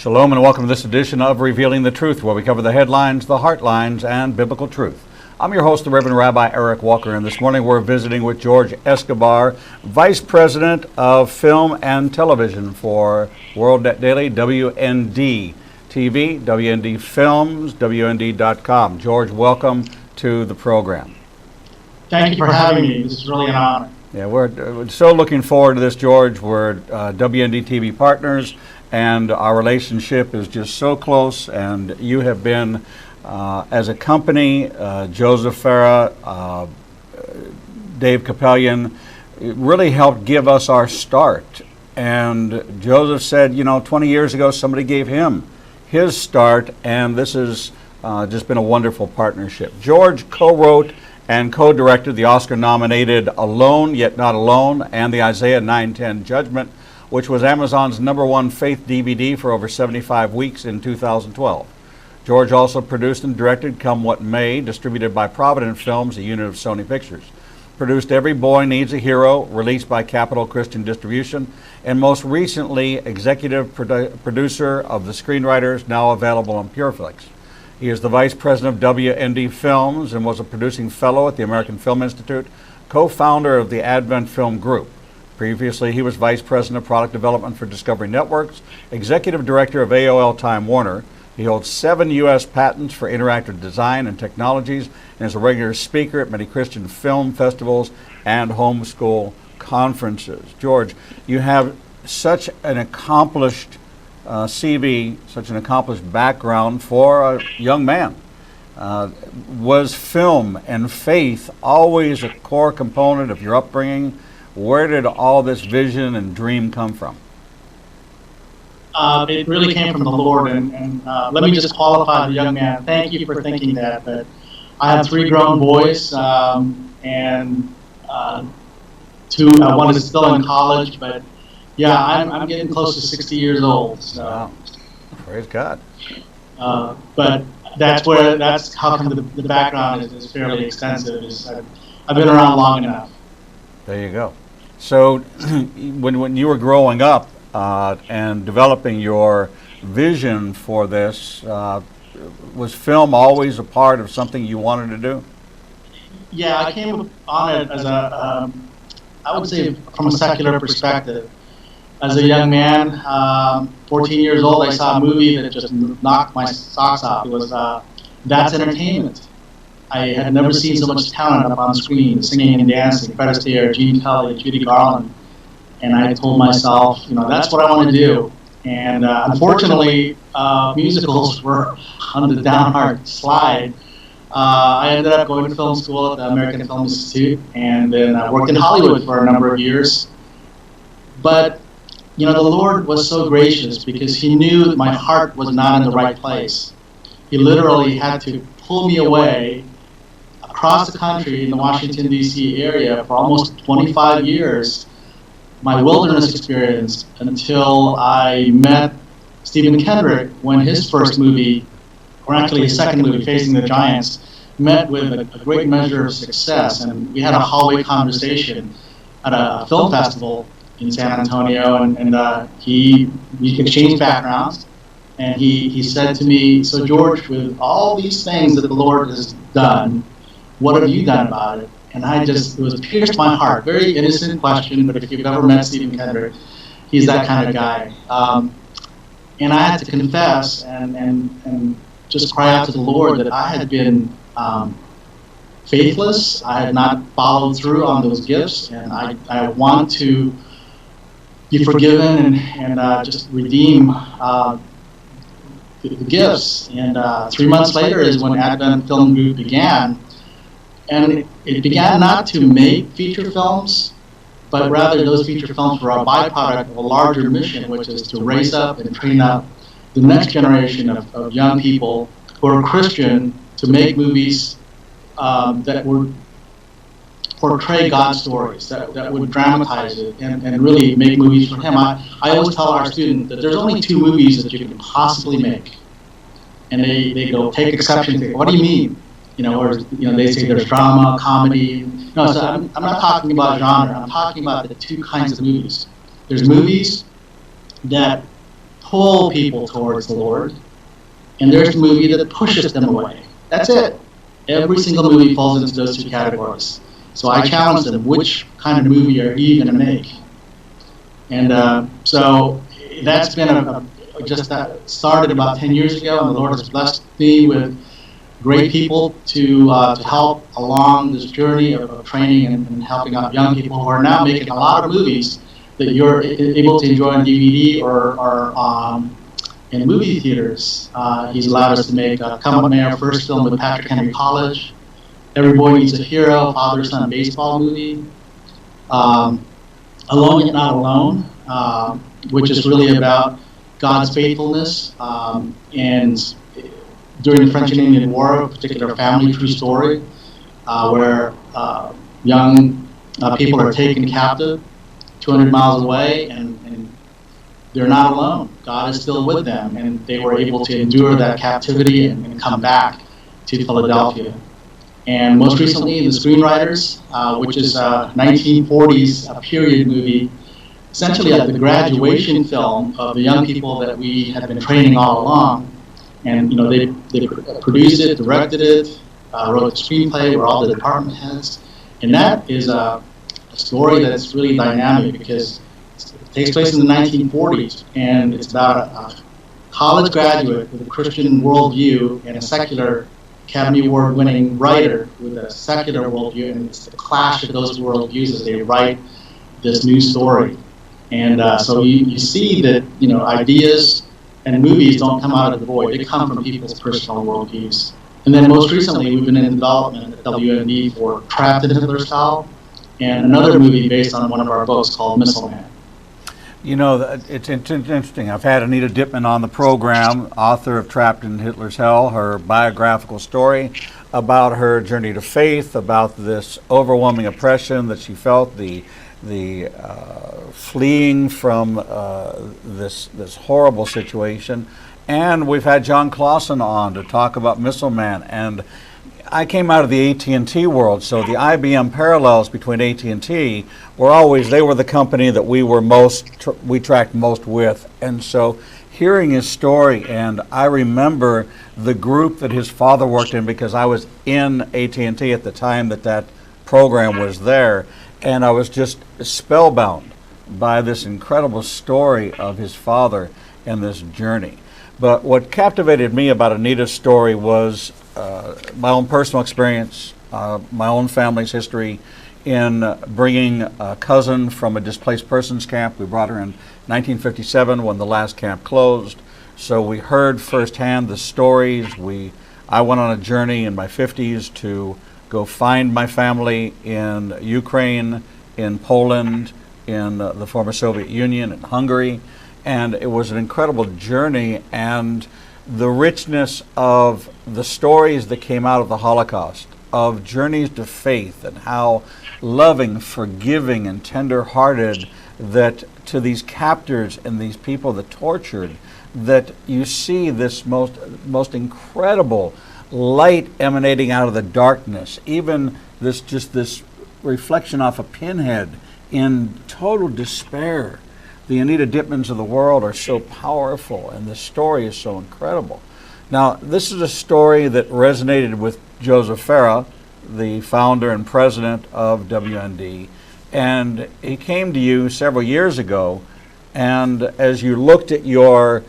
Shalom and welcome to this edition of Revealing the Truth, where we cover the headlines, the heartlines, and biblical truth. I'm your host, the Reverend Rabbi Eric Walker, and this morning we're visiting with George Escobar, Vice President of Film and Television for World Net Daily, WND TV, WND Films, WND.com. George, welcome to the program. Thank you for having me. This is really an honor. Yeah, we're so looking forward to this, George. We're WND TV partners, and our relationship is just so close, and you have been, as a company, Joseph Farah, Dave Capellion, really helped give us our start. And Joseph said, 20 years ago, somebody gave him his start, and this has just been a wonderful partnership. George co-wrote and co-directed the Oscar-nominated Alone, Yet Not Alone, and the Isaiah 9:10 Judgment, which was Amazon's #1 faith DVD for over 75 weeks in 2012. George also produced and directed Come What May, distributed by Provident Films, a unit of Sony Pictures. Produced Every Boy Needs a Hero, released by Capital Christian Distribution, and most recently, executive producer of The Screenwriters, now available on Pureflix. He is the Vice President of WND Films and was a producing fellow at the American Film Institute, co-founder of the Advent Film Group. Previously, he was Vice President of Product Development for Discovery Networks, Executive Director of AOL Time Warner. He holds 7 U.S. patents for interactive design and technologies and is a regular speaker at many Christian film festivals and homeschool conferences. George, you have such an accomplished CV, such an accomplished background for a young man. Was film and faith always a core component of your upbringing? Where did all this vision and dream come from? It really came from the Lord, and let me just qualify the young man. Thank you for thinking that. But I have 3 grown boys, and one is still in college, but yeah, I'm getting close to 60 years old. So. Wow. Praise God. But that's how come the background is fairly extensive. I've been around long enough. There you go. So when you were growing up and developing your vision for this, was film always a part of something you wanted to do? Yeah, I came on it as I would say from a secular perspective. As a young man, 14 years old, I saw a movie that just knocked my socks off. It was That's Entertainment. I had never seen so much talent up on screen, singing and dancing. Fred Astaire, Gene Kelly, Judy Garland. And I told myself, that's what I want to do. And unfortunately, musicals were on the downward slide. I ended up going to film school at the American Film Institute, and then I worked in Hollywood for a number of years. But the Lord was so gracious because He knew that my heart was not in the right place. He literally had to pull me away across the country in the Washington, D.C. area for almost 25 years, my wilderness experience, until I met Stephen Kendrick when his first movie, or actually his second movie, Facing the Giants, met with a great measure of success. And we had a hallway conversation at a film festival in San Antonio, and we exchanged backgrounds, and he said to me, "So George, with all these things that the Lord has done, what have you done about it?" And it was pierced my heart. Very innocent question, but if you've ever met Stephen Kendrick, he's that kind of guy. And I had to confess and just cry out to the Lord that I had been faithless. I had not followed through on those gifts, and I want to be forgiven and just redeem the gifts. And 3 months later is when Advent Film Group began. And it began not to make feature films, but rather those feature films were a byproduct of a larger mission, which is to raise up and train up the next generation of young people who are Christian to make movies that would portray God's stories, that would dramatize it and really make movies for Him. I always tell our students that there's only 2 movies that you can possibly make. And they go, take exception to it. What do you mean? They say there's drama, comedy. No, so I'm not talking about genre. I'm talking about the 2 kinds of movies. There's movies that pull people towards the Lord, and there's the movie that pushes them away. That's it. Every single movie falls into those two categories. So I challenge them, which kind of movie are you going to make? And so that's been just that started about 10 years ago, and the Lord has blessed me with great people to help along this journey of training and helping out young people who are now making a lot of movies that you're able to enjoy on DVD or in movie theaters. He's allowed us to make Come Up May, our first film with Patrick Henry College, Every Boy Needs a Hero, Father-Son baseball movie, Alone Yet Not Alone, which is really about God's faithfulness, and during the French and Indian War, a particular family true story, where young people are taken captive 200 miles away, and they're not alone. God is still with them, and they were able to endure that captivity and come back to Philadelphia. And most recently, The Screenwriters, which is a 1940s period movie, essentially the graduation film of the young people that we had been training all along. And they produced it, directed it, wrote the screenplay, were all the department heads. And that is a story that's really dynamic because it takes place in the 1940s, and it's about a college graduate with a Christian worldview and a secular Academy Award-winning writer with a secular worldview, and it's the clash of those worldviews as they write this new story. And so you see that ideas and movies don't come out of the void; they come from people's personal worldviews. And then most recently, we've been in development at WND for Trapped in Hitler's Towel, and another movie based on one of our books called Missile Man. It's interesting. I've had Anita Dittman on the program, author of Trapped in Hitler's Hell, her biographical story about her journey to faith, about this overwhelming oppression that she felt, the fleeing from this horrible situation. And we've had John Clausen on to talk about Missile Man. And I came out of the AT&T world, so the IBM parallels between AT&T were always, they were the company that we tracked most with. And so hearing his story, and I remember the group that his father worked in because I was in AT&T at the time that program was there, and I was just spellbound by this incredible story of his father and this journey. But what captivated me about Anita's story was my own personal experience, my own family's history in bringing a cousin from a displaced persons camp. We brought her in 1957 when the last camp closed. So we heard firsthand the stories. I went on a journey in my 50s to go find my family in Ukraine, in Poland, in the former Soviet Union, in Hungary. And it was an incredible journey, and the richness of the stories that came out of the Holocaust, of journeys to faith, and how loving, forgiving, and tender-hearted that to these captors and these people that tortured, that you see this most incredible light emanating out of the darkness, even this reflection off a pinhead in total despair. The Anita Dittmans of the world are so powerful, and the story is so incredible. Now, this is a story that resonated with Joseph Farah, the founder and president of WND, and he came to you several years ago, and as you looked at your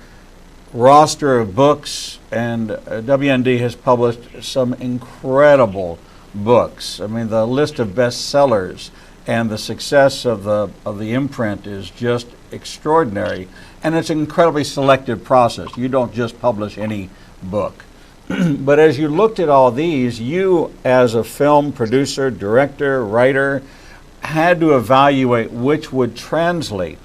roster of books, and WND has published some incredible books. I mean, the list of bestsellers and the success of the imprint is just extraordinary, and it's an incredibly selective process. You don't just publish any book. But as you looked at all these, you as a film producer, director, writer, had to evaluate which would translate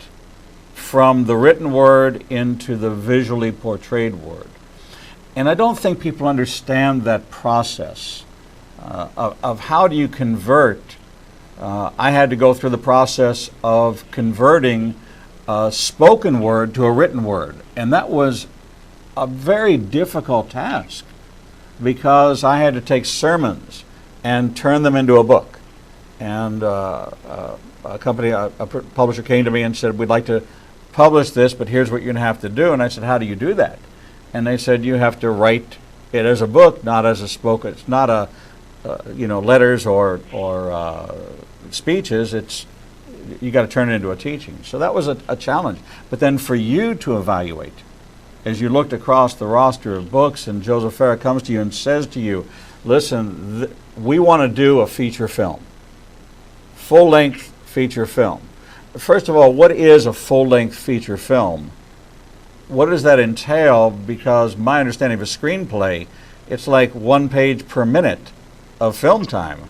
from the written word into the visually portrayed word. And I don't think people understand that process of how do you convert. I had to go through the process of converting a spoken word to a written word, and that was a very difficult task because I had to take sermons and turn them into a book. And a publisher came to me and said, we'd like to publish this, but here's what you're going to have to do. And I said, how do you do that? And they said, you have to write it as a book, not as a spoken. It's not a, letters or speeches. It's you got to turn it into a teaching. So that was a challenge. But then for you to evaluate, as you looked across the roster of books, and Joseph Farah comes to you and says to you, listen, we want to do a feature film, full-length feature film. First of all, what is a full-length feature film? What does that entail? Because my understanding of a screenplay, it's like 1 page per minute of film time.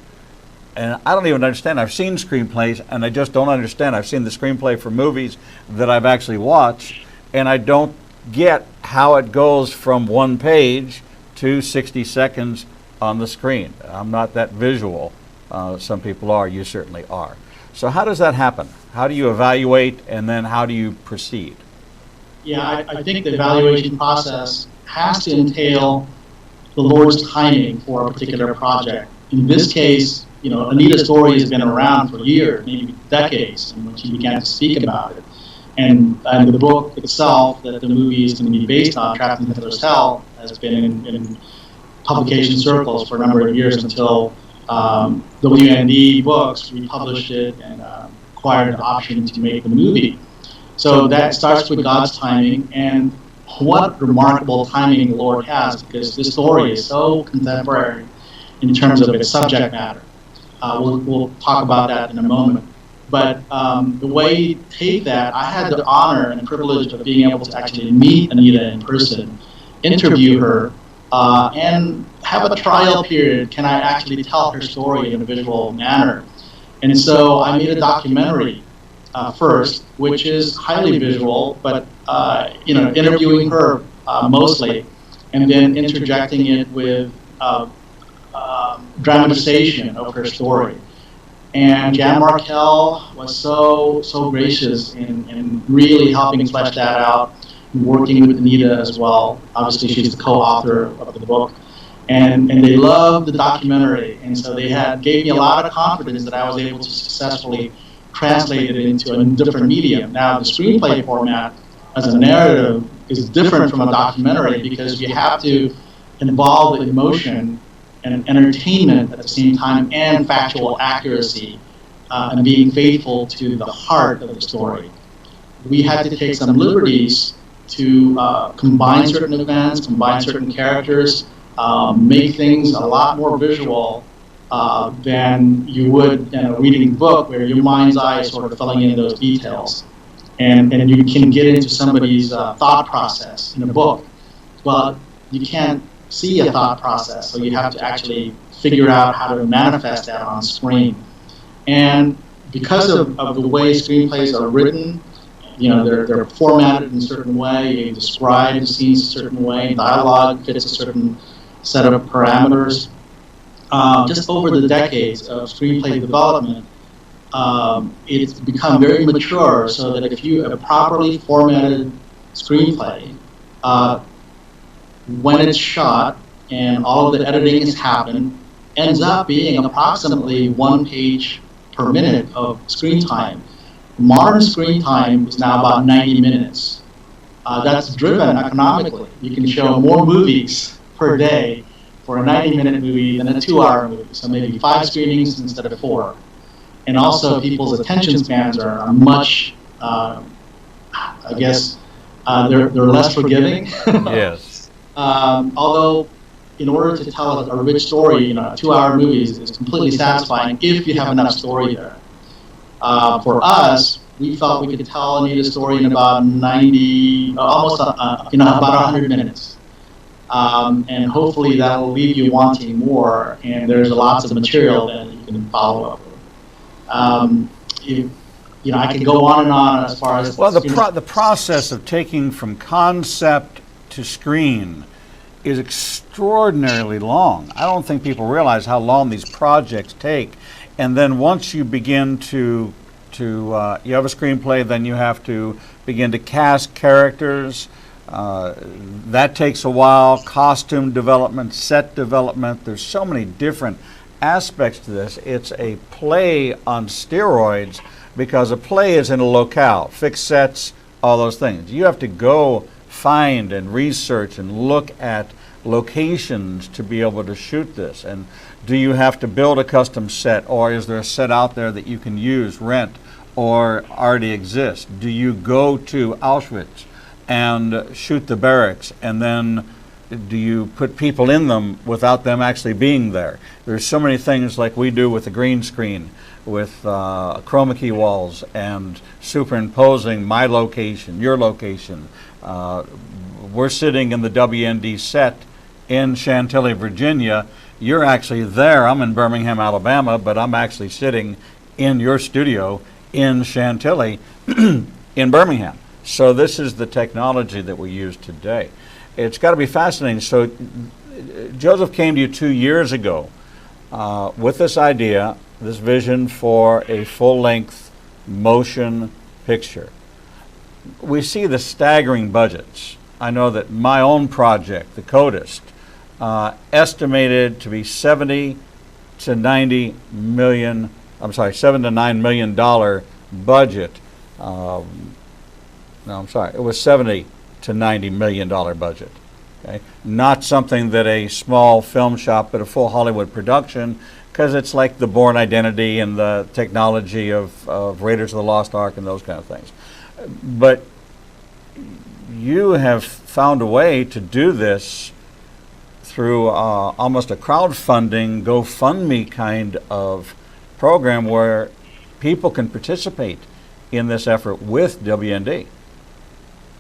And I don't even understand. I've seen screenplays, and I just don't understand. I've seen the screenplay for movies that I've actually watched, and I don't get how it goes from 1 page to 60 seconds on the screen. I'm not that visual. Some people are. You certainly are. So how does that happen? How do you evaluate, and then how do you proceed? Yeah, I think the evaluation process has to entail the Lord's timing for a particular project. In this case, Anita's story has been around for years, maybe decades, when she began to speak about it. And the book itself that the movie is going to be based on, Trapped in Hitler's Hell, has been in publication circles for a number of years until WND Books republished it and acquired the option to make the movie. So that starts with God's timing, and what remarkable timing the Lord has, because this story is so contemporary in terms of its subject matter. We'll talk about that in a moment. But the way you take that, I had the honor and privilege of being able to actually meet Anita in person, interview her, and have a trial period. Can I actually tell her story in a visual manner? And so I made a documentary first, which is highly visual, but interviewing her mostly, and then interjecting it with dramatization of her story. And Jan Markell was so gracious in really helping flesh that out, working with Anita as well. Obviously, she's the co-author of the book. And they loved the documentary, and so they gave me a lot of confidence that I was able to successfully translate it into a different medium. Now, the screenplay format as a narrative is different from a documentary because you have to involve the emotion and entertainment at the same time, and factual accuracy, and being faithful to the heart of the story. We had to take some liberties to combine certain events, combine certain characters, make things a lot more visual than you would reading the book, where your mind's eye is sort of filling in those details. And you can get into somebody's thought process in a book. Well, you can't see a thought process, so you have to actually figure out how to manifest that on screen. And because of the way screenplays are written, they're formatted in a certain way, you describe the scenes a certain way, dialogue fits a certain set of parameters. Just over the decades of screenplay development, it's become very mature, so that if you have a properly formatted screenplay, when it's shot and all of the editing has happened, ends up being approximately 1 page per minute of screen time. Modern screen time is now about 90 minutes. That's driven economically. You can show more movies per day for a 90-minute movie than a 2-hour movie, so maybe 5 screenings instead of 4. And also, people's attention spans are much, they're less forgiving. Yes. Although, in order to tell a rich story, a 2-hour movie is completely satisfying if you have enough story there. For us, we felt we could tell Anita's story in about 90, almost, about 100 minutes. And hopefully that will leave you wanting more, and there's lots of material that you can follow up with. I could go on and on as far as... Well, the process of taking from concept to screen is extraordinarily long. I don't think people realize how long these projects take. And then once you begin to you have a screenplay, then you have to begin to cast characters. That takes a while. Costume development, set development. There's so many different aspects to this. It's a play on steroids, because a play is in a locale, fixed sets, all those things. You have to go find and research and look at locations to be able to shoot this. And do you have to build a custom set, or is there a set out there that you can use, rent, or already exists? Do you go to Auschwitz and shoot the barracks, and then do you put people in them without them actually being there? There's so many things like we do with the green screen, with chroma key walls and superimposing my location, your location. We're sitting in the WND set in Chantilly, Virginia. You're actually there. I'm in Birmingham, Alabama, but I'm actually sitting in your studio in Chantilly in Birmingham. So this is the technology that we use today. It's got to be fascinating. So Joseph came to you 2 years ago with this idea, this vision for a full-length motion picture. We see the staggering budgets. I know that my own project, The Codist, estimated to be $7 to $9 million budget. It was $70 to $90 million budget. Okay? Not something that a small film shop, but a full Hollywood production, because it's like the Bourne Identity and the technology of Raiders of the Lost Ark and those kind of things. But you have found a way to do this through almost a crowdfunding, GoFundMe kind of program where people can participate in this effort with WND.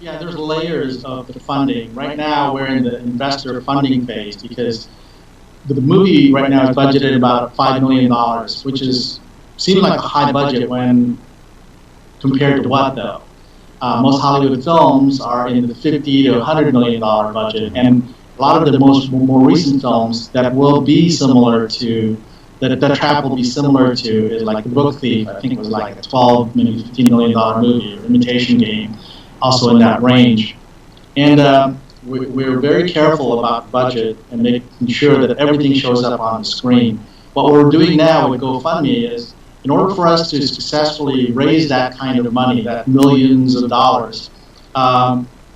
Yeah, there's layers of the funding. Right now, we're in the investor funding phase because the movie right now is budgeted about $5 million, which seems like a high budget when compared to what, though? Most Hollywood films are in the $50 to $100 million budget, and a lot of the more recent films that will be similar to, that Trap will be similar to, is like The Book Thief. I think it was like a $12, maybe $15 million movie, or Imitation Game, also in that range. And we're very careful about budget and making sure that everything shows up on the screen. What we're doing now with GoFundMe is, in order for us to successfully raise that kind of money, that millions of dollars,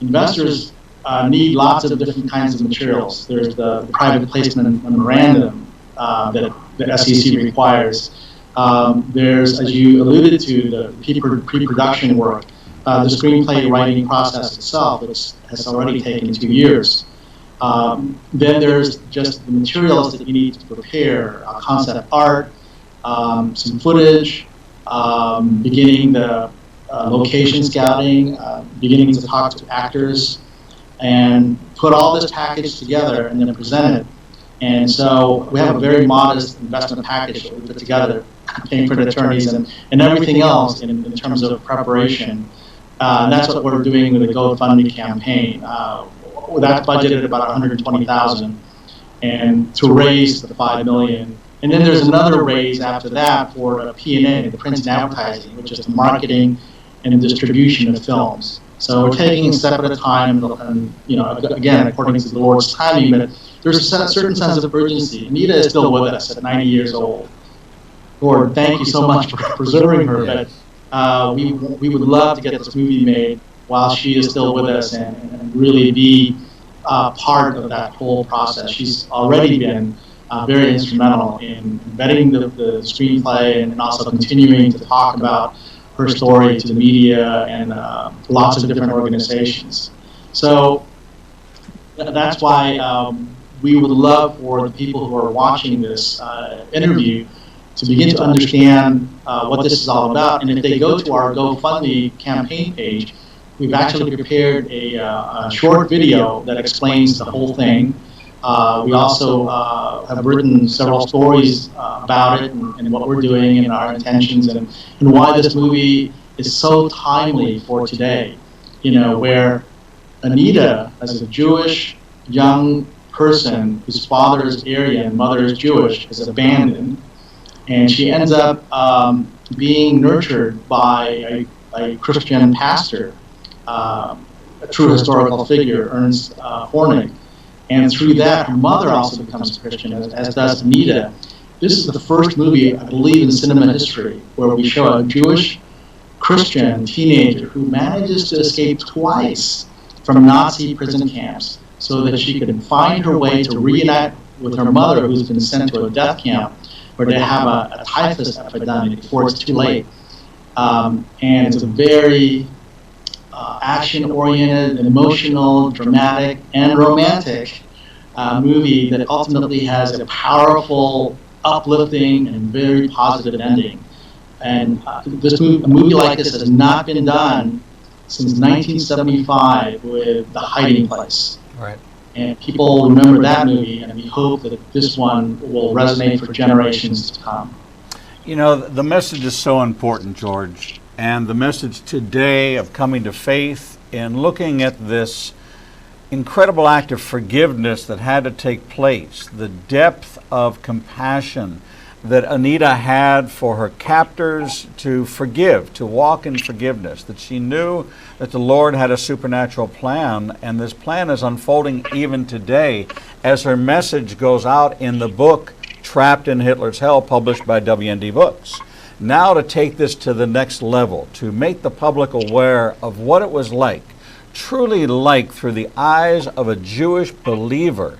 investors need lots of different kinds of materials. There's the private placement memorandum that the SEC requires. There's, as you alluded to, the pre-production work, the screenplay writing process itself, which has already taken 2 years. Then there's just the materials that you need to prepare, concept art, some footage, beginning the location scouting, beginning to talk to actors, and put all this package together and then present it. And so we have a very modest investment package that we put together, paying for the attorneys and everything else in terms of preparation. And that's what we're doing with the GoFundMe campaign. That's budgeted about $120,000, and to raise the $5 million. And then there's another raise after that for P&A, the print and advertising, which is the marketing and distribution of films. So we're taking it step at a time, and again, according to the Lord's timing. But there's a certain sense of urgency. Anita is still with us at 90 years old. Lord, thank you so much for preserving her. But we would love to get this movie made while she is still with us and really be part of that whole process. She's already been very instrumental in vetting the screenplay and also continuing to talk about her story to the media and lots of different organizations. So that's why we would love for the people who are watching this interview to begin to understand what this is all about. And if they go to our GoFundMe campaign page, we've actually prepared a short video that explains the whole thing. We also have written several stories about it and what we're doing and our intentions and why this movie is so timely for today. Where Anita, as a Jewish young person whose father is Aryan and mother is Jewish, is abandoned, and she ends up being nurtured by a Christian pastor, a true historical figure, Ernst Hornig. And through that, her mother also becomes a Christian, as does Anita. This is the first movie, I believe, in cinema history where we show a Jewish Christian teenager who manages to escape twice from Nazi prison camps so that she could find her way to reunite with her mother, who's been sent to a death camp where they have a typhus epidemic before it's too late. And it's a very action-oriented, emotional, dramatic, and romantic movie that ultimately has a powerful, uplifting, and very positive ending. And a movie like this has not been done since 1975 with The Hiding Place. Right. And people remember that movie, and we hope that this one will resonate for generations to come. You know, the message is so important, George, and the message today of coming to faith and looking at this incredible act of forgiveness that had to take place, the depth of compassion that Anita had for her captors to forgive, to walk in forgiveness, that she knew that the Lord had a supernatural plan, and this plan is unfolding even today as her message goes out in the book Trapped in Hitler's Hell, published by WND Books. Now to take this to the next level, to make the public aware of what it was like, truly like through the eyes of a Jewish believer,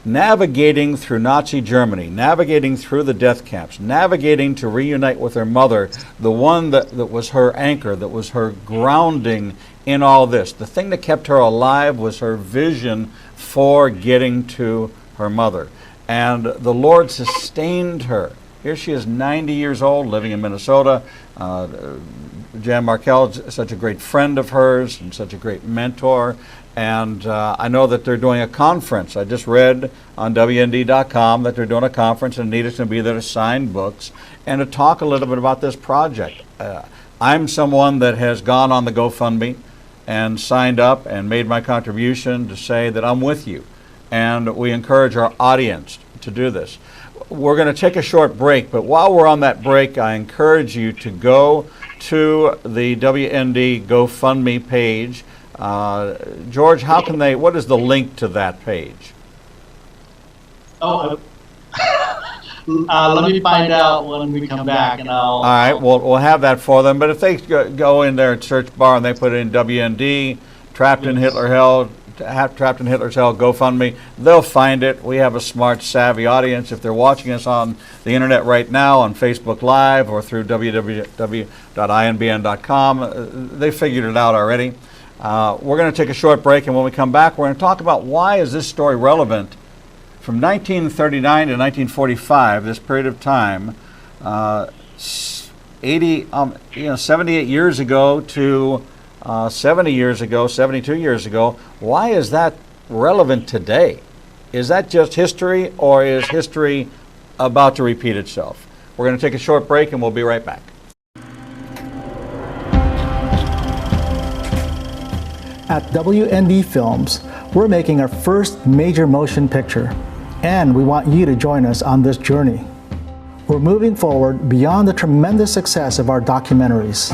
navigating through Nazi Germany, navigating through the death camps, navigating to reunite with her mother, the one that was her anchor, that was her grounding in all this. The thing that kept her alive was her vision for getting to her mother. And the Lord sustained her. Here she is, 90 years old, living in Minnesota. Jan Markell is such a great friend of hers and such a great mentor. And I know that they're doing a conference. I just read on WND.com that they're doing a conference, and Anita's going to be there to sign books and to talk a little bit about this project. I'm someone that has gone on the GoFundMe and signed up and made my contribution to say that I'm with you. And we encourage our audience to do this. We're going to take a short break, but while we're on that break, I encourage you to go to the WND GoFundMe page. George, how can they, what is the link to that page? Let me find out when we come back, and I'll... All right, we'll have that for them, but if they go in their search bar and they put in WND, Trapped in Hitler's Hell, GoFundMe, they'll find it. We have a smart, savvy audience. If they're watching us on the internet right now, on Facebook Live or through www.inbn.com, they figured it out already. We're going to take a short break, and when we come back, we're going to talk about why is this story relevant from 1939 to 1945, this period of time, 78 years ago to 70 years ago, 72 years ago. Why is that relevant today? Is that just history, or is history about to repeat itself? We're going to take a short break, and we'll be right back. At WND Films, we're making our first major motion picture, and we want you to join us on this journey. We're moving forward beyond the tremendous success of our documentaries.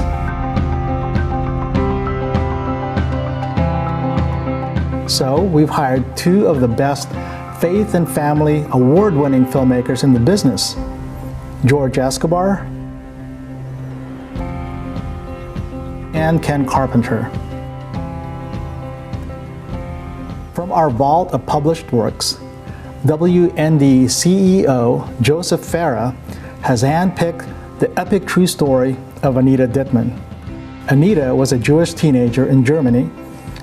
So we've hired two of the best faith and family award-winning filmmakers in the business, George Escobar and Ken Carpenter. From our vault of published works, WND CEO Joseph Farah has handpicked the epic true story of Anita Dittman. Anita was a Jewish teenager in Germany,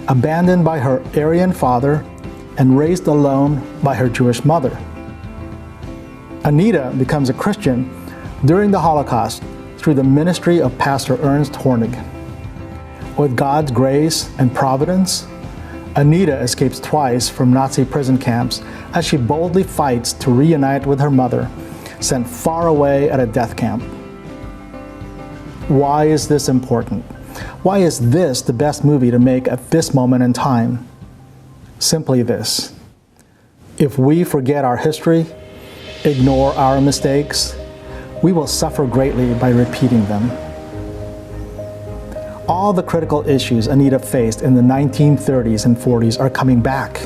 abandoned by her Aryan father and raised alone by her Jewish mother. Anita becomes a Christian during the Holocaust through the ministry of Pastor Ernst Hornig. With God's grace and providence, Anita escapes twice from Nazi prison camps as she boldly fights to reunite with her mother, sent far away at a death camp. Why is this important? Why is this the best movie to make at this moment in time? Simply this: if we forget our history, ignore our mistakes, we will suffer greatly by repeating them. All the critical issues Anita faced in the 1930s and 40s are coming back.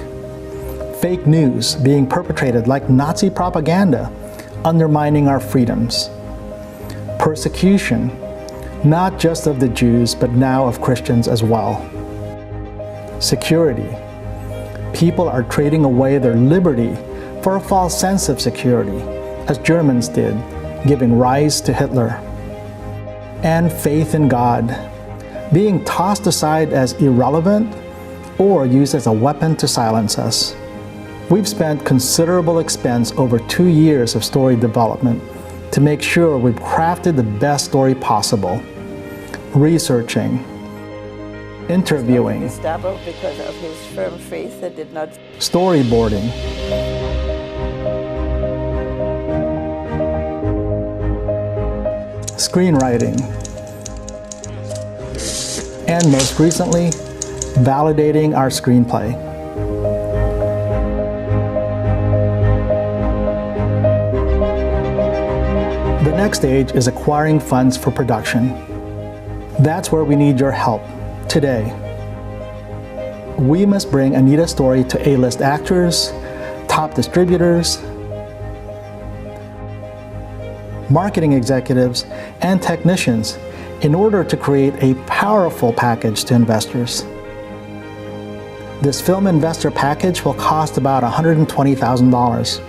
Fake news being perpetrated like Nazi propaganda, undermining our freedoms. Persecution, not just of the Jews, but now of Christians as well. Security. People are trading away their liberty for a false sense of security, as Germans did, giving rise to Hitler. And faith in God, being tossed aside as irrelevant or used as a weapon to silence us. We've spent considerable expense over 2 years of story development to make sure we've crafted the best story possible. Researching, interviewing, Gustavo, because of his firm faith that did not. storyboarding, screenwriting, and most recently, validating our screenplay. The next stage is acquiring funds for production. That's where we need your help today. We must bring Anita's story to A-list actors, top distributors, marketing executives, and technicians in order to create a powerful package to investors. This film investor package will cost about $120,000.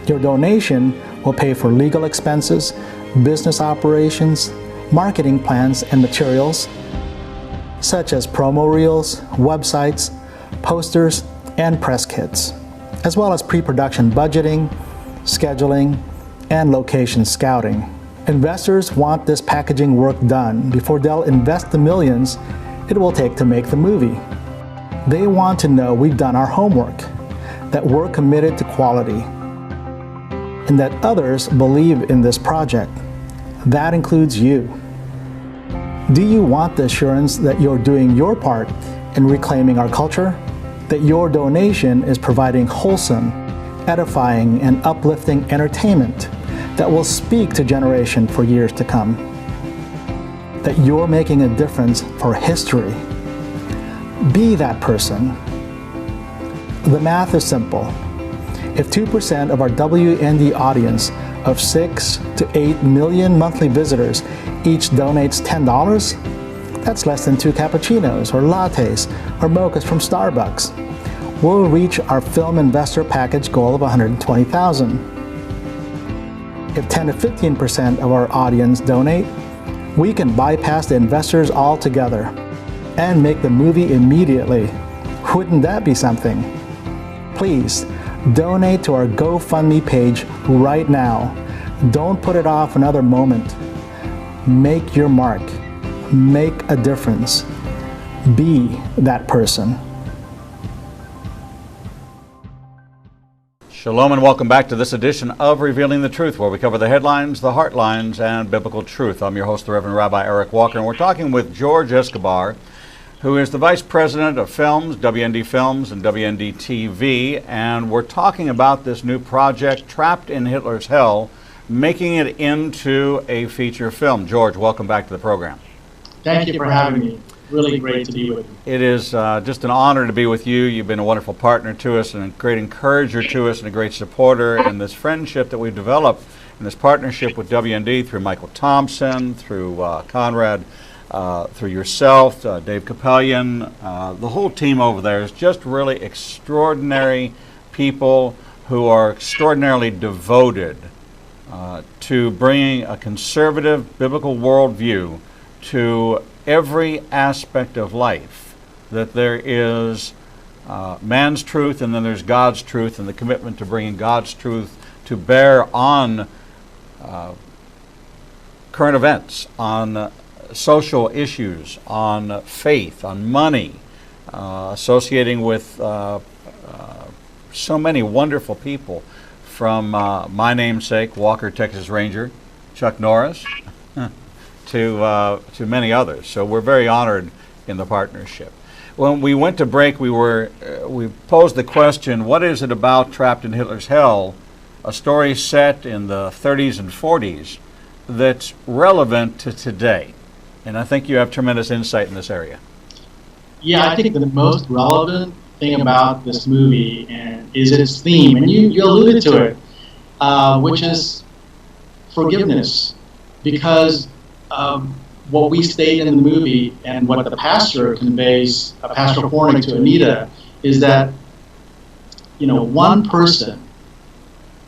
Your donation will pay for legal expenses, business operations, marketing plans and materials, such as promo reels, websites, posters, and press kits, as well as pre-production budgeting, scheduling, and location scouting. Investors want this packaging work done before they'll invest the millions it will take to make the movie. They want to know we've done our homework, that we're committed to quality, and that others believe in this project. That includes you. Do you want the assurance that you're doing your part in reclaiming our culture? That your donation is providing wholesome, edifying, and uplifting entertainment that will speak to generation for years to come? That you're making a difference for history? Be that person. The math is simple. If 2% of our WND audience of 6 to 8 million monthly visitors each donates $10, that's less than 2 cappuccinos or lattes or mochas from Starbucks. We'll reach our film investor package goal of $120,000. If 10 to 15% of our audience donate, we can bypass the investors altogether and make the movie immediately. Wouldn't that be something? Please, donate to our GoFundMe page right now. Don't put it off another moment. Make your mark. Make a difference. Be that person. Shalom and welcome back to this edition of Revealing the Truth, where we cover the headlines, the heartlines, and biblical truth. I'm your host, the Reverend Rabbi Eric Walker, and we're talking with George Escobar, who is the Vice President of Films, WND Films, and WND TV, and we're talking about this new project, Trapped in Hitler's Hell, making it into a feature film. George, welcome back to the program. Thank you for having me. Really great to be with you. It is just an honor to be with you. You've been a wonderful partner to us and a great encourager to us and a great supporter in this friendship that we've developed in this partnership with WND through Michael Thompson, through Conrad, through yourself, Dave Capellion. The whole team over there is just really extraordinary people who are extraordinarily devoted to bringing a conservative biblical worldview to every aspect of life, that there is man's truth and then there's God's truth, and the commitment to bringing God's truth to bear on current events, on social issues, on faith, on money, associating with so many wonderful people, from my namesake, Walker, Texas Ranger, Chuck Norris, to many others. So we're very honored in the partnership. When we went to break, we posed the question, what is it about Trapped in Hitler's Hell, a story set in the 30s and 40s, that's relevant to today? And I think you have tremendous insight in this area. Yeah, I think the most relevant thing about this movie is its theme, and you alluded to it, which is forgiveness. Because what we state in the movie and what the pastor conveys, Pastor Hornig to Anita, is that, one person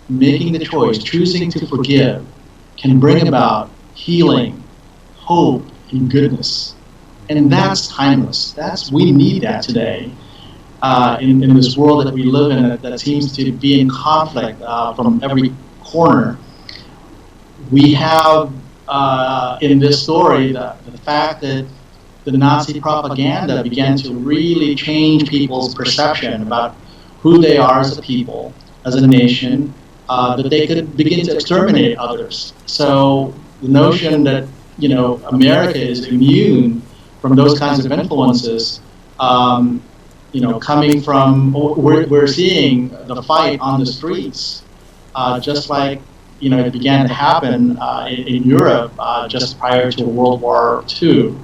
making the choice, choosing to forgive, can bring about healing, hope, and goodness. And that's timeless. We need that today in this world that we live in that seems to be in conflict from every corner. We have in this story the fact that the Nazi propaganda began to really change people's perception about who they are as a people, as a nation, that they could begin to exterminate others. So the notion that America is immune from those kinds of influences, coming from, we're seeing the fight on the streets, just like it began to happen in Europe just prior to World War II.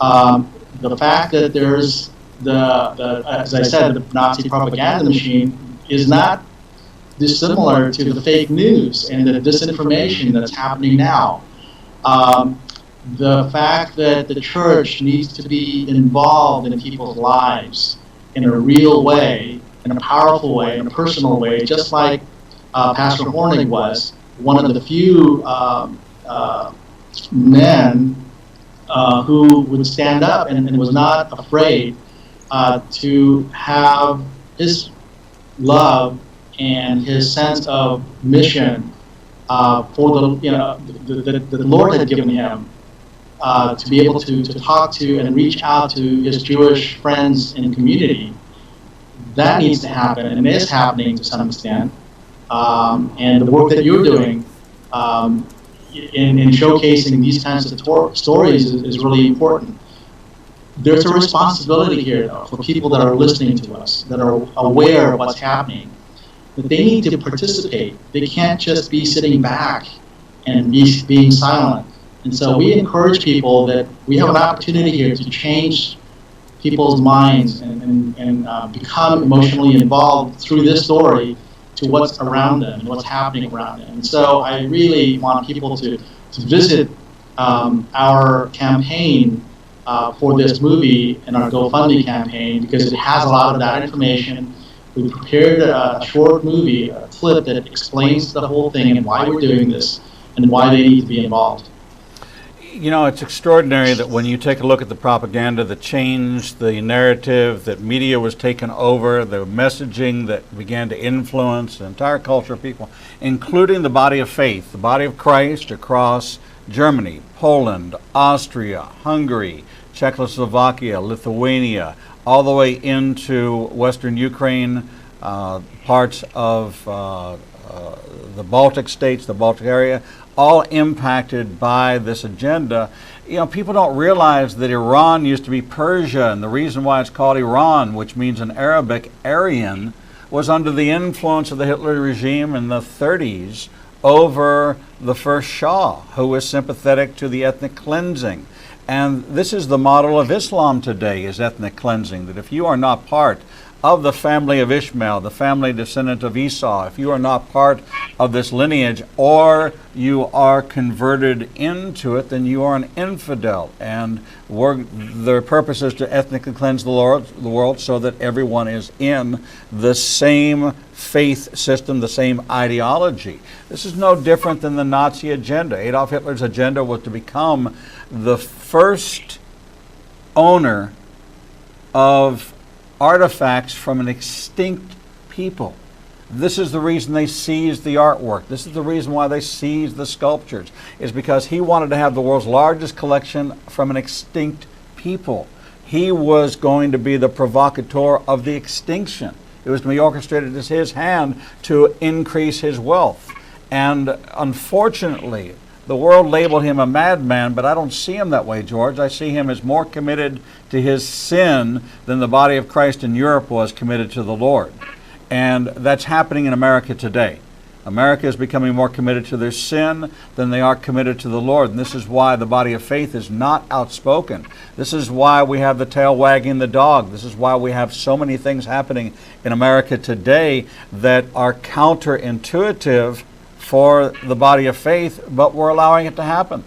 The fact that there's as I said, the Nazi propaganda machine is not dissimilar to the fake news and the disinformation that's happening now. The fact that the church needs to be involved in people's lives in a real way, in a powerful way, in a personal way, just like Pastor Hornig was one of the few men who would stand up and was not afraid to have his love and his sense of mission for the Lord had given him to be able to talk to and reach out to his Jewish friends and community. That needs to happen, and is happening to some extent. And the work that you're doing in showcasing these kinds of stories is really important. There's a responsibility here, though, for people that are listening to us, that are aware of what's happening, that they need to participate. They can't just be sitting back and being silent. And so we encourage people that we have an opportunity here to change people's minds and become emotionally involved through this story to what's around them and what's happening around them. And so I really want people to visit our campaign for this movie and our GoFundMe campaign, because it has a lot of that information. We prepared a short movie, a clip that explains the whole thing and why we're doing this and why they need to be involved. It's extraordinary that when you take a look at the propaganda that changed the narrative, that media was taken over, the messaging that began to influence the entire culture of people, including the body of faith, the body of Christ across Germany, Poland, Austria, Hungary, Czechoslovakia, Lithuania, all the way into Western Ukraine, parts of the Baltic states, the Baltic area, all impacted by this agenda. People don't realize that Iran used to be Persia, and the reason why it's called Iran, which means in Arabic, Aryan, was under the influence of the Hitler regime in the 30s over the first Shah, who was sympathetic to the ethnic cleansing. And this is the model of Islam today, is ethnic cleansing, that if you are not part of the family of Ishmael, the family descendant of Esau, if you are not part of this lineage or you are converted into it, then you are an infidel. And their purpose is to ethnically cleanse the world so that everyone is in the same faith system, the same ideology. This is no different than the Nazi agenda. Adolf Hitler's agenda was to become the first owner of artifacts from an extinct people. This is the reason they seized the artwork. This is the reason why they seized the sculptures, is because he wanted to have the world's largest collection from an extinct people. He was going to be the provocateur of the extinction. It was to be orchestrated as his hand to increase his wealth. And unfortunately, the world labeled him a madman, but I don't see him that way, George. I see him as more committed to his sin than the body of Christ in Europe was committed to the Lord. And that's happening in America today. America is becoming more committed to their sin than they are committed to the Lord. And this is why the body of faith is not outspoken. This is why we have the tail wagging the dog. This is why we have so many things happening in America today that are counterintuitive for the body of faith, but we're allowing it to happen.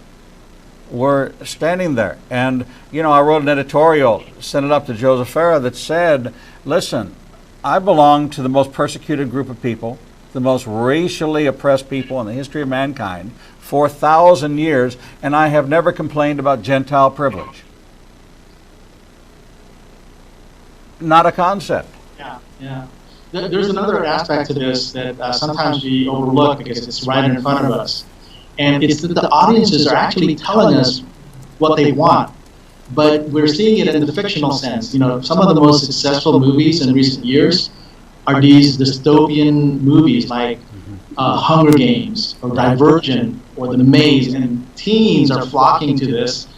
were standing there. And, you know, I wrote an editorial, sent it up to Joseph Farah, that said, listen, I belong to the most persecuted group of people, the most racially oppressed people in the history of mankind for 1,000 years, and I have never complained about Gentile privilege. Not a concept. Yeah. There's another aspect to this that sometimes we overlook because it's right in front of us. And it's that the audiences are actually telling us what they want. But we're seeing it in the fictional sense. You know, some of the most successful movies in recent years are these dystopian movies like Hunger Games or Divergent or The Maze. And teens are flocking to this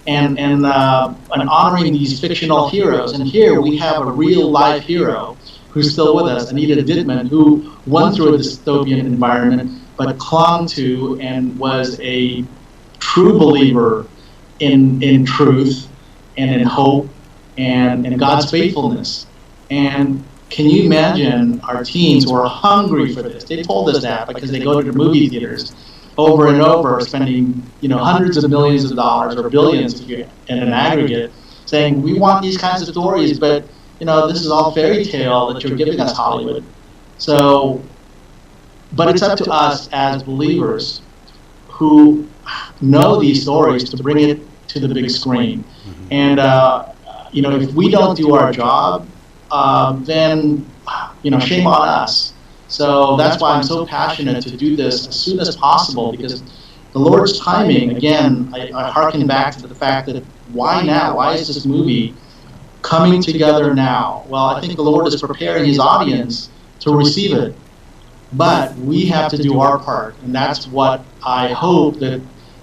and honoring these fictional heroes. And here we have a real life hero who's still with us, Anita Dittman, who went through a dystopian environment but clung to and was a true believer in truth and in hope and in God's faithfulness. And can you imagine our teens who are hungry for this? They told us that because they go to the movie theaters over and over, spending hundreds of millions of dollars or billions in an aggregate, saying we want these kinds of stories, but this is all fairy tale that you're giving us, Hollywood. So, but it's up to us as believers who know these stories to bring it to the big screen. And if we don't do our job, then shame on us. So that's why I'm so passionate to do this as soon as possible, because the Lord's timing, again, I hearken back to the fact that why now? Why is this movie coming together now? Well, I think the Lord is preparing his audience to receive it. But we have to do our part, and that's what I hope that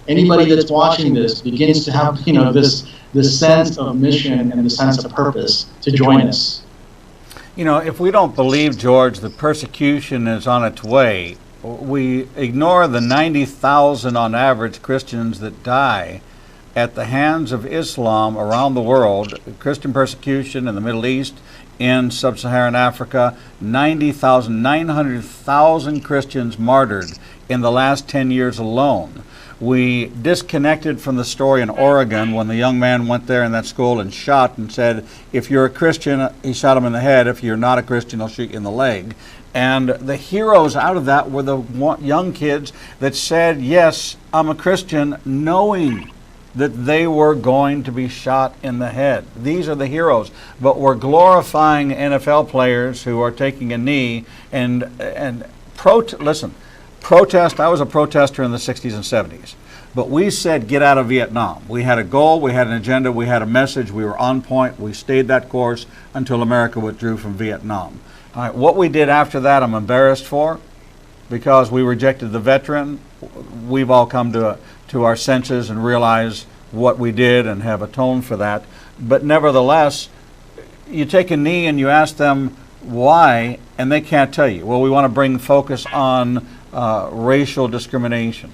anybody that's watching this begins to have, this sense of mission and the sense of purpose to join us. If we don't believe, George, that persecution is on its way, we ignore the 90,000 on average Christians that die at the hands of Islam around the world. Christian persecution in the Middle East, in sub-Saharan Africa, 900,000 Christians martyred in the last 10 years alone. We disconnected from the story in Oregon when the young man went there in that school and shot and said, if you're a Christian, he shot him in the head. If you're not a Christian, he'll shoot you in the leg. And the heroes out of that were the young kids that said, yes, I'm a Christian, knowing that they were going to be shot in the head. These are the heroes. But we're glorifying NFL players who are taking a knee and protest. I was a protester in the 60s and 70s. But we said, get out of Vietnam. We had a goal, we had an agenda, we had a message, we were on point, we stayed that course until America withdrew from Vietnam. All right, what we did after that, I'm embarrassed for, because we rejected the veteran. We've all come to our senses and realize what we did and have atoned for that. But nevertheless, you take a knee and you ask them why, and they can't tell you. Well, we want to bring focus on racial discrimination.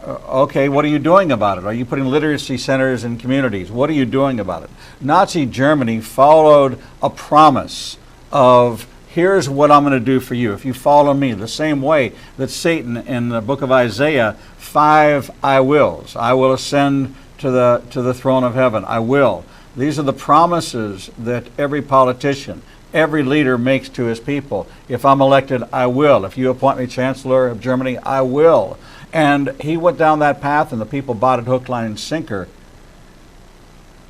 Okay, what are you doing about it? Are you putting literacy centers in communities? What are you doing about it? Nazi Germany followed a promise of, here's what I'm going to do for you if you follow me, the same way that Satan in the book of Isaiah, 5 I wills. I will ascend to the throne of heaven. I will. These are the promises that every politician, every leader makes to his people. If I'm elected, I will. If you appoint me Chancellor of Germany, I will. And he went down that path, and the people bought it hook, line, and sinker.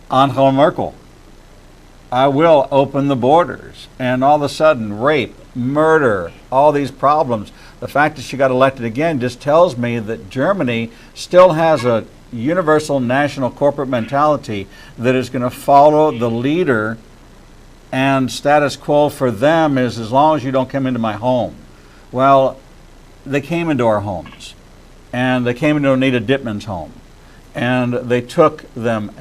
Angela Merkel, I will open the borders. And all of a sudden, rape, murder, all these problems. The fact that she got elected again just tells me that Germany still has a universal national corporate mentality that is going to follow the leader, and status quo for them is as long as you don't come into my home. Well, they came into our homes, and they came into Anita Dittman's home, and they took them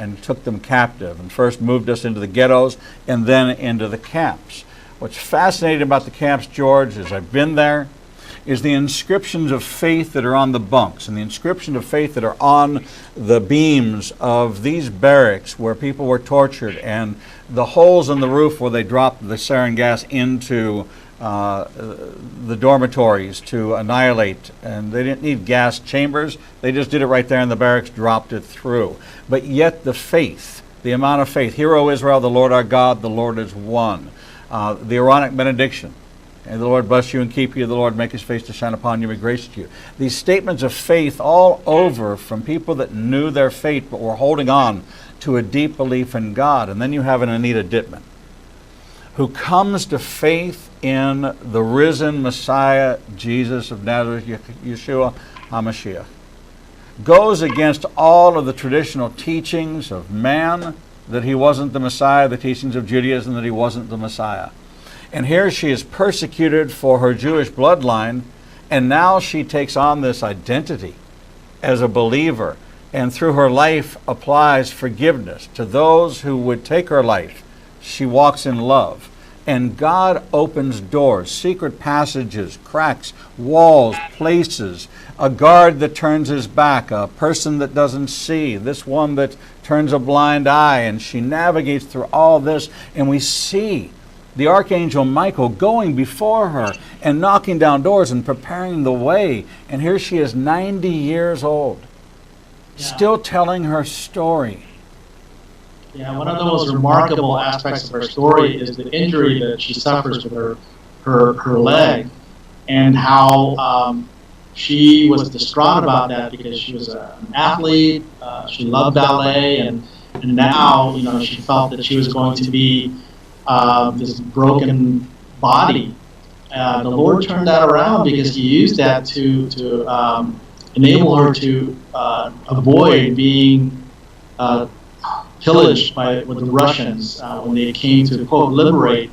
captive, and first moved us into the ghettos and then into the camps. What's fascinating about the camps, George, is I've been there, is the inscriptions of faith that are on the bunks and the inscriptions of faith that are on the beams of these barracks where people were tortured, and the holes in the roof where they dropped the sarin gas into the dormitories to annihilate, and they didn't need gas chambers. They just did it right there in the barracks, dropped it through. But yet the faith, the amount of faith, Hear, O Israel, the Lord our God, the Lord is one. The Aaronic benediction, and the Lord bless you and keep you, the Lord make his face to shine upon you and be gracious to you. These statements of faith all over from people that knew their faith but were holding on to a deep belief in God. And then you have an Anita Dittman, who comes to faith in the risen Messiah, Jesus of Nazareth, Yeshua HaMashiach. Goes against all of the traditional teachings of man, that he wasn't the Messiah, the teachings of Judaism, that he wasn't the Messiah. And here she is persecuted for her Jewish bloodline, and now she takes on this identity as a believer, and through her life applies forgiveness to those who would take her life. She walks in love. And God opens doors, secret passages, cracks, walls, places, a guard that turns his back, a person that doesn't see, this one that turns a blind eye, and she navigates through all this, and we see the Archangel Michael going before her and knocking down doors and preparing the way. And here she is 90 years old, still telling her story. Yeah, one of the most remarkable aspects of her story is the injury that she suffers with her leg, and how she was distraught about that because she was an athlete, she loved ballet, and now she felt that she was going to be this broken body. The Lord turned that around because He used that to enable her to avoid being pillaged with the Russians when they came to, quote, liberate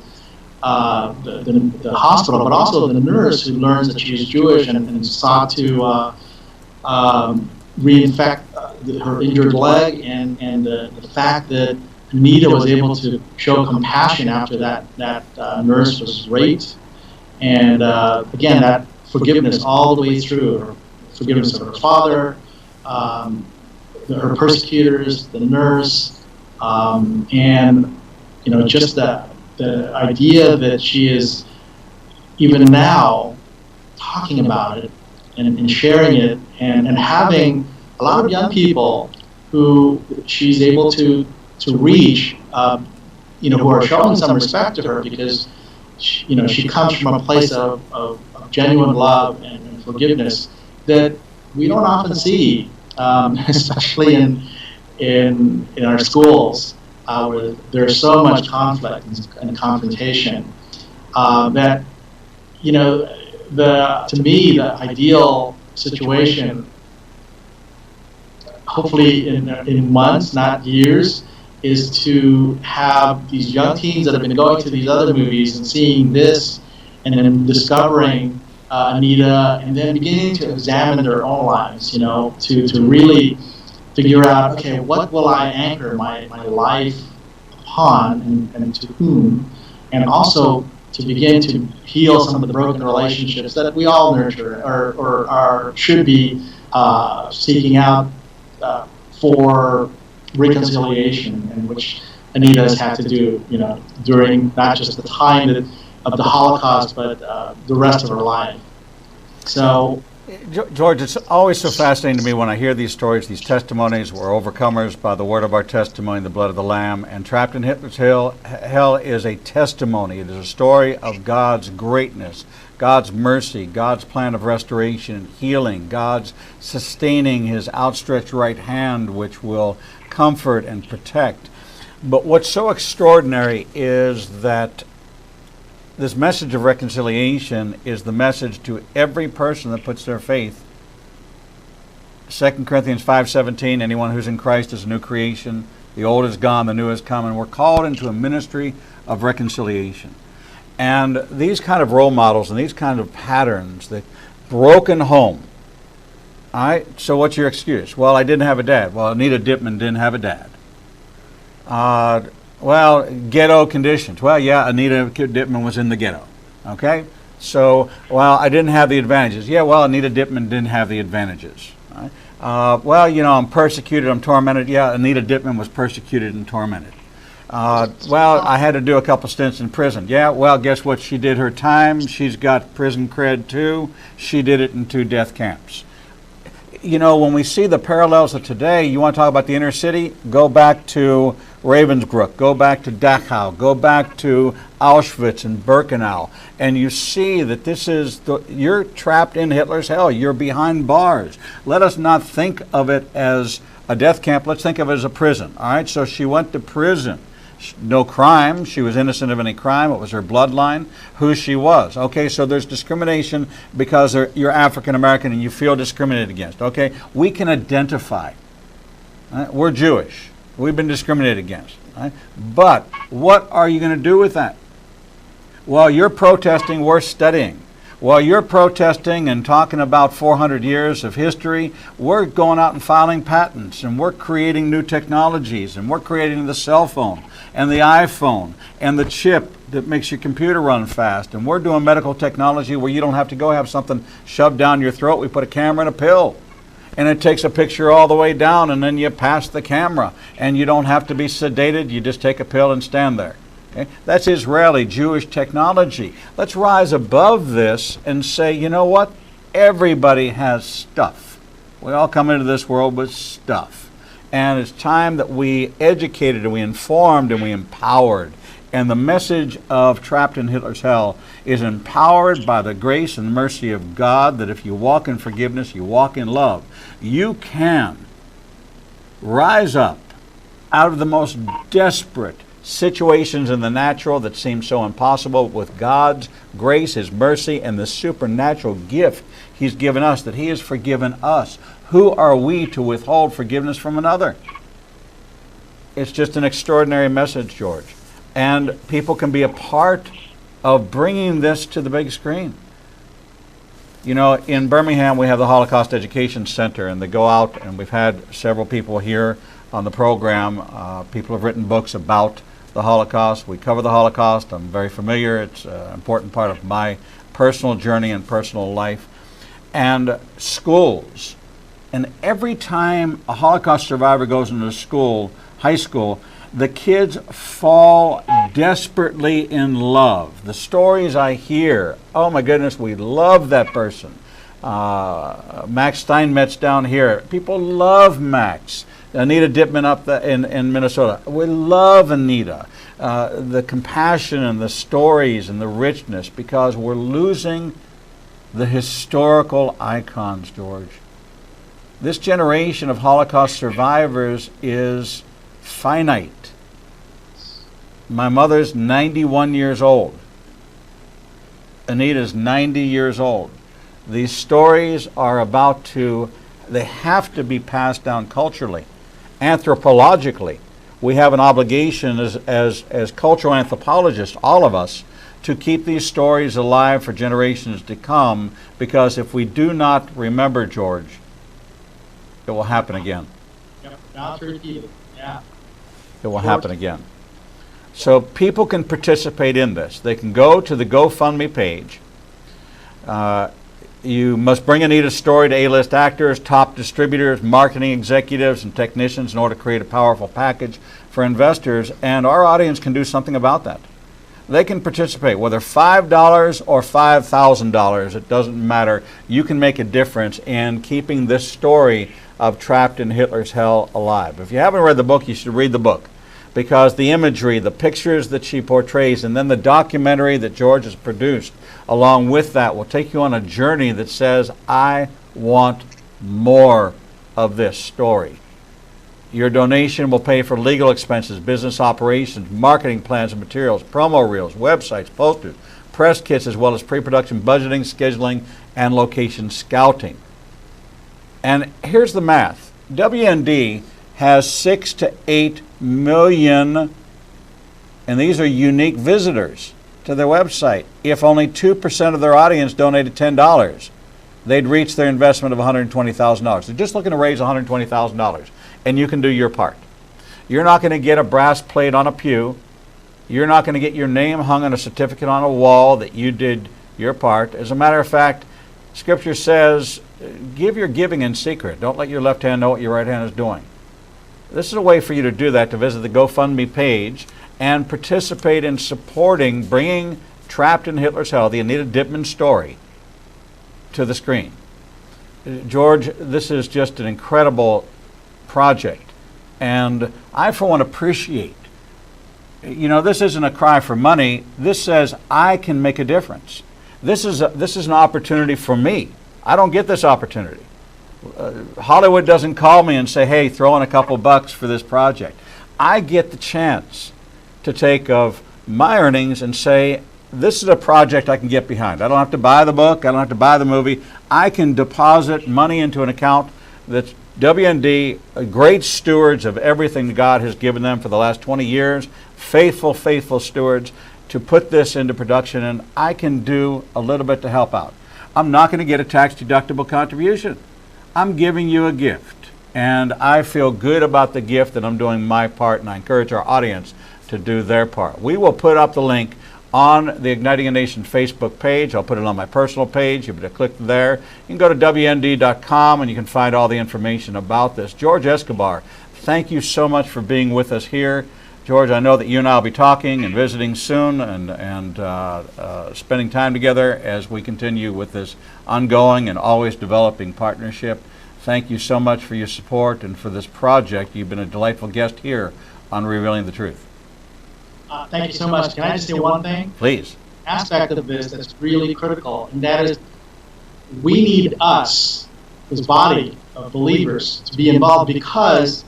the hospital, but also the nurse who learns that she is Jewish and sought to reinfect her injured leg, and the fact that Anita was able to show compassion after that nurse was raped, and again, that forgiveness all the way through, her forgiveness of her father, her persecutors, the nurse, and just the idea that she is even now talking about it and sharing it, and having a lot of young people who she's able to reach, who are showing some respect to her because she comes from a place of genuine love and forgiveness that we don't often see, especially in our schools, where there's so much conflict and confrontation, that to me the ideal situation, hopefully in months, not years, is to have these young teens that have been going to these other movies and seeing this, and then discovering Anita, and then beginning to examine their own lives, to really figure out, okay, what will I anchor my life upon, and to whom, and also to begin to heal some of the broken relationships that we all nurture or should be seeking out for reconciliation, and which Anita has had to do, during not just the time of the Holocaust, but the rest of her life. So, George, it's always so fascinating to me when I hear these stories, these testimonies. We're overcomers by the word of our testimony, the blood of the Lamb. And Trapped in Hitler's Hell is a testimony. It is a story of God's greatness, God's mercy, God's plan of restoration and healing, God's sustaining His outstretched right hand, which will comfort and protect. But what's so extraordinary is that this message of reconciliation is the message to every person that puts their faith. 2 Corinthians 5:17, anyone who's in Christ is a new creation. The old is gone, the new has come, and we're called into a ministry of reconciliation. And these kind of role models and these kind of patterns, the broken home. All right, so what's your excuse? Well, I didn't have a dad. Well, Anita Dittman didn't have a dad. Well, ghetto conditions. Well, yeah, Anita Dittman was in the ghetto. Okay? So, well, I didn't have the advantages. Yeah, well, Anita Dittman didn't have the advantages. Right? Well, I'm persecuted, I'm tormented. Yeah, Anita Dittman was persecuted and tormented. Well, I had to do a couple stints in prison. Yeah, well, guess what? She did her time. She's got prison cred too. She did it in 2 death camps. You know, when we see the parallels of today, you want to talk about the inner city? Go back to Ravensbrück, go back to Dachau, go back to Auschwitz and Birkenau, and you see that you're trapped in Hitler's hell. You're behind bars. Let us not think of it as a death camp. Let's think of it as a prison. All right, so she went to prison. No crime. She was innocent of any crime. It was her bloodline, who she was. Okay, so there's discrimination because you're African American and you feel discriminated against. Okay, we can identify. Right? We're Jewish. We've been discriminated against. Right? But what are you going to do with that? While you're protesting, we're studying. While you're protesting and talking about 400 years of history, we're going out and filing patents, and we're creating new technologies, and we're creating the cell phone and the iPhone and the chip that makes your computer run fast. And we're doing medical technology where you don't have to go have something shoved down your throat. We put a camera in a pill, and it takes a picture all the way down, and then you pass the camera, and you don't have to be sedated. You just take a pill and stand there. Okay? That's Israeli Jewish technology. Let's rise above this and say, you know what? Everybody has stuff. We all come into this world with stuff. And it's time that we educated and we informed and we empowered. And the message of Trapped in Hitler's Hell is empowered by the grace and mercy of God, that if you walk in forgiveness, you walk in love, you can rise up out of the most desperate situations in the natural that seem so impossible, with God's grace, His mercy, and the supernatural gift He's given us, that He has forgiven us. Who are we to withhold forgiveness from another? It's just an extraordinary message, George. And people can be a part of bringing this to the big screen. You know, in Birmingham, we have the Holocaust Education Center, and they go out, and we've had several people here on the program. People have written books about the Holocaust. We cover the Holocaust. I'm very familiar. It's an important part of my personal journey and personal life. And schools. And every time a Holocaust survivor goes into school, high school, the kids fall desperately in love. The stories I hear, oh my goodness, we love that person. Max Steinmetz down here, people love Max. Anita Dittman up in Minnesota, we love Anita. The compassion and the stories and the richness, because we're losing the historical icons, George. This generation of Holocaust survivors is finite. My mother's 91 years old. Anita's 90 years old. These stories are they have to be passed down culturally, anthropologically. We have an obligation as cultural anthropologists, all of us, to keep these stories alive for generations to come, because if we do not remember, George, it will happen again. Yep, not repeated. Yeah. It will happen again. So people can participate in this. They can go to the GoFundMe page. You must bring Anita's story to A-list actors, top distributors, marketing executives, and technicians in order to create a powerful package for investors, and our audience can do something about that. They can participate, whether $5 or $5,000, it doesn't matter. You can make a difference in keeping this story of Trapped in Hitler's Hell alive. If you haven't read the book, you should read the book, because the imagery, the pictures that she portrays, and then the documentary that George has produced along with that will take you on a journey that says, I want more of this story. Your donation will pay for legal expenses, business operations, marketing plans and materials, promo reels, websites, posters, press kits, as well as pre-production budgeting, scheduling, and location scouting. And here's the math. WND has 6 to 8 million, and these are unique visitors to their website. If only 2% of their audience donated $10, they'd reach their investment of $120,000. They're just looking to raise $120,000, and you can do your part. You're not going to get a brass plate on a pew. You're not going to get your name hung on a certificate on a wall that you did your part. As a matter of fact, Scripture says, give your giving in secret. Don't let your left hand know what your right hand is doing. This is a way for you to do that, to visit the GoFundMe page and participate in supporting bringing Trapped in Hitler's Hell, the Anita Dittman story, to the screen. George, this is just an incredible project, and I, for one, appreciate, this isn't a cry for money. This says I can make a difference. This is an opportunity for me. I don't get this opportunity. Hollywood doesn't call me and say, hey, throw in a couple bucks for this project. I get the chance to take of my earnings and say, this is a project I can get behind. I don't have to buy the book. I don't have to buy the movie. I can deposit money into an account that's WND, great stewards of everything that God has given them for the last 20 years, faithful, faithful stewards, to put this into production, and I can do a little bit to help out. I'm not going to get a tax-deductible contribution. I'm giving you a gift, and I feel good about the gift, that I'm doing my part, and I encourage our audience to do their part. We will put up the link on the Igniting a Nation Facebook page. I'll put it on my personal page. You can click there. You can go to WND.com and you can find all the information about this. George Escobar, thank you so much for being with us here. George, I know that you and I will be talking and visiting soon and spending time together as we continue with this ongoing and always developing partnership. Thank you so much for your support and for this project. You've been a delightful guest here on Revealing the Truth. Thank you so much. Can I just say one thing? Please. Aspect of this that's really critical, and that is we need us, this body of believers, to be involved, because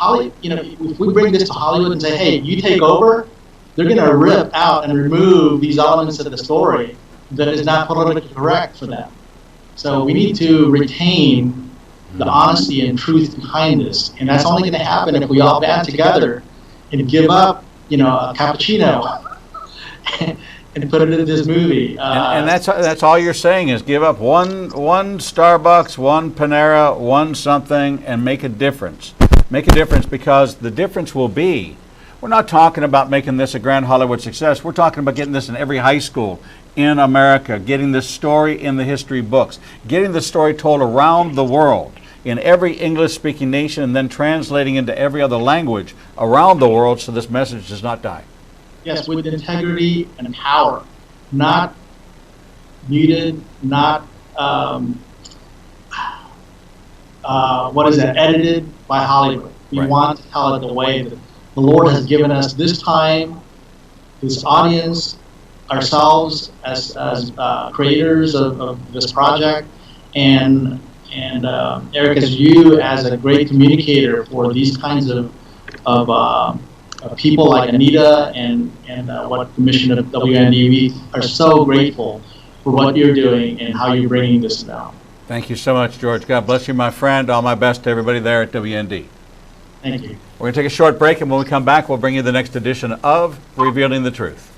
if we bring this to Hollywood and say, hey, you take over, they're going to rip out and remove these elements of the story that is not politically correct for them. So we need to retain the honesty and truth behind this, and that's only going to happen if we all band together and give up a cappuccino and put it in this movie. And that's all you're saying is give up one Starbucks, one Panera, one something, and make a difference. Make a difference, because the difference will be, we're not talking about making this a grand Hollywood success. We're talking about getting this in every high school in America, getting this story in the history books, getting the story told around the world, in every English-speaking nation, and then translating into every other language around the world so this message does not die. Yes, with integrity and power, not muted, not edited by Hollywood. We Right. want to tell it the way that the Lord has given us this time, this audience, ourselves as creators of this project, and Eric, as you as a great communicator for these kinds of people like Anita and what the mission of WND, we are so grateful for what you're doing and how you're bringing this about. Thank you so much, George. God bless you, my friend. All my best to everybody there at WND. Thank you. We're going to take a short break, and when we come back, we'll bring you the next edition of Revealing the Truth.